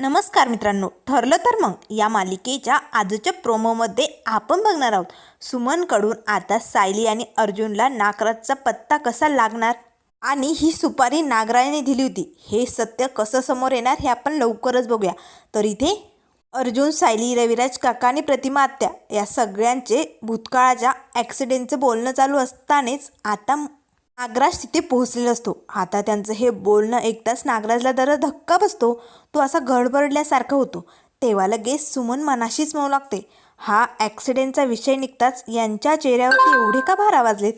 नमस्कार मित्रांनो, ठरलं तर मग या मालिकेच्या आजच्या प्रोमोमध्ये आपण बघणार आहोत सुमनकडून आता सायली आणि अर्जुनला नागराजचा पत्ता कसा लागणार आणि ही सुपारी नागराजने दिली होती हे सत्य कसं समोर येणार हे आपण लवकरच बघूया। तर इथे अर्जुन, सायली, रविराज काका आणि प्रतिमा आत्या या सगळ्यांचे भूतकाळाच्या ॲक्सिडेंटचं बोलणं चालू असतानाच आता नागराज तिथे पोहोचलेला असतो। आता त्यांचं हे बोलणं ऐकताच नागराजला जरा धक्का बसतो। तो असा गडबडल्यासारखा होतो। तेव्हा लगेच सुमन मनाशीच म्हणू लागते, हा ॲक्सिडेंटचा विषय निघताच यांच्या चेहऱ्यावरती एवढे का भार आवाजलेत?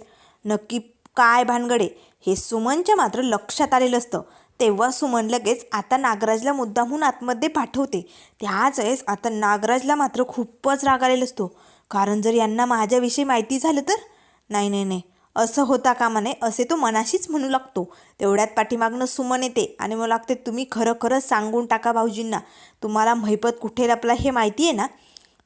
नक्की काय भानगडे हे सुमनच्या मात्र लक्षात आलेलं असतं। तेव्हा सुमन लगेच आता नागराजला मुद्दामहून आतमध्ये पाठवते। त्याच वेळेस आता नागराजला मात्र खूपच राग आलेला असतो, कारण जर यांना माझ्याविषयी माहिती झालं तर नाही नाही नाही असं होता कामा नये असे तो मनाशीच म्हणू लागतो। तेवढ्यात पाठीमागनं सुमन येते आणि मला लागते, तुम्ही खरं खरंच सांगून टाका भाऊजींना, तुम्हाला महिपत कुठे लपला हे माहिती आहे ना?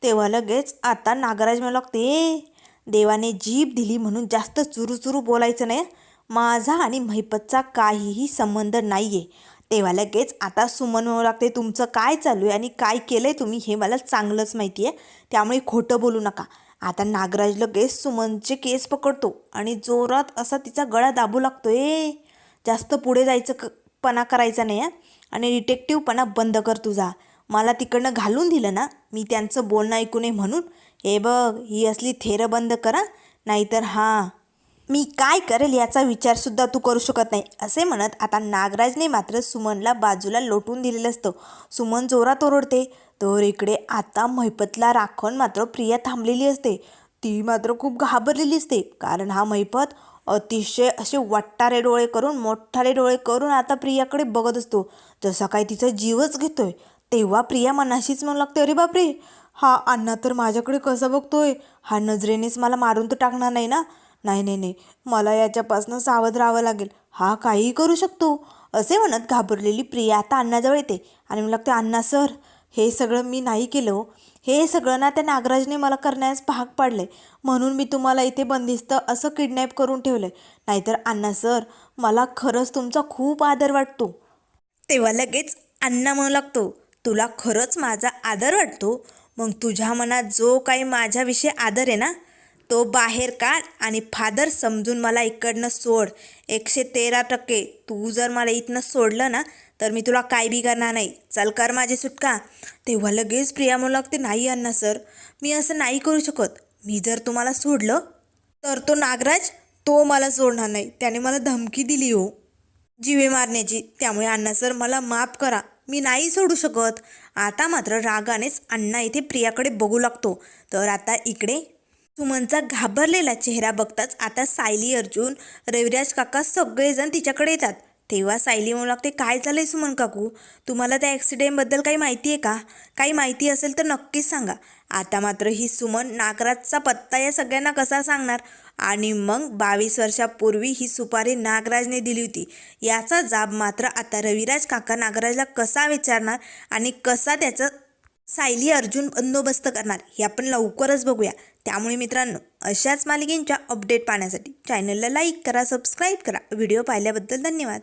तेव्हा लगेच आता नागराज मला लागते, देवाने जीभ दिली म्हणून जास्त चुरू बोलायचं नाही, माझा आणि महिपतचा काहीही संबंध नाही आहे। तेव्हा लगेच आता सुमन म्हणू लागते, तुमचं काय चालू आहे आणि काय केलं आहे तुम्ही हे मला चांगलंच माहिती आहे, त्यामुळे खोटं बोलू नका। आता नागराज लगेच सुमनचे केस पकडतो आणि जोरात असा तिचा गळा दाबू लागतो। जास्त पुढे जायचं पणा करायचा नाही आहे आणि डिटेक्टिव्हपणा बंद कर तुझा। मला तिकडनं घालून दिलं ना मी त्यांचं बोलणं ऐकू नये म्हणून, हे बघ ही असली थेरं बंद करा, नाहीतर मी काय करेल याचा विचारसुद्धा तू करू शकत नाही असे म्हणत आता नागराजने मात्र सुमनला बाजूला लोटून दिलेलं असतं। सुमन जोरात ओरडते, तर इकडे आता महिपतला राखून मात्र प्रिया थांबलेली असते। ती मात्र खूप घाबरलेली असते, कारण हा महिपत अतिशय असे वाट्टारे डोळे करून, मोठाले डोळे करून आता प्रियाकडे बघत असतो, जसा काय तिचा जीवच घेतोय। तेव्हा प्रिया मनाशीच म्हणू लागते, अरे बापरे, हा अण्णा तर माझ्याकडे कसा बघतोय, हा नजरेनेच मला मारून तर टाकणार नाही ना? नाही नाही नाही, मला याच्यापासून सावध राहावं लागेल, हा काहीही करू शकतो असे म्हणत घाबरलेली प्रिया आता अण्णाजवळ येते आणि मला लागते, अण्णा सर हे सगळं मी नाही केलं हो, हे सगळं ना त्या नागराजने मला करण्यास भाग पाडलं आहे, म्हणून मी तुम्हाला इथे बंदिस्त असं किडनॅप करून ठेवलं आहे, नाहीतर अण्णा सर मला खरंच तुमचा खूप आदर वाटतो। तेव्हा लगेच अण्णा म्हणू लागतो, तुला खरंच माझा आदर वाटतो? मग तुझ्या मनात जो काही माझ्याविषयी आदर आहे ना तो बाहेर काढ आणि फादर समजून मला इकडनं सोड। 113% तू जर मला इथनं सोडलं ना तर मी तुला काय बी करणार नाही, चल कर माझी सुटका। तेव्हा लगेच प्रिया म्हणू लागते, नाही अण्णा सर मी असं नाही करू शकत, मी जर तुम्हाला सोडलं तर तो नागराज तो मला सोडणार नाही, त्याने मला धमकी दिली हो जीवे मारण्याची, त्यामुळे अण्णा सर मला माफ करा, मी नाही सोडू शकत। आता मात्र रागानेच अण्णा इथे प्रियाकडे बघू लागतो। तर आता इकडे सुमनचा घाबरलेला चेहरा बघताच आता सायली, अर्जुन, रविराज काका सगळेजण तिच्याकडे येतात। तेव्हा सायली म्हणू लागते, काय झालं आहे सुमन काकू, तुम्हाला त्या ॲक्सिडेंटबद्दल काही माहिती आहे का? काही माहिती असेल तर नक्कीच सांगा। आता मात्र ही सुमन नागराजचा पत्ता या सगळ्यांना कसा सांगणार, आणि मग 22 वर्षापूर्वी ही सुपारी नागराजने दिली होती याचा जाब मात्र आता रविराज काका नागराजला कसा विचारणार आणि कसा त्याचं सायली अर्जुन बंदोबस्त करणार हे आपण लवकरच बघूया। त्यामुळे मित्रांनो, अशाच मालिकेंच्या अपडेट पाहण्यासाठी चॅनलला लाईक करा, सबस्क्राईब करा। व्हिडिओ पाहिल्याबद्दल धन्यवाद।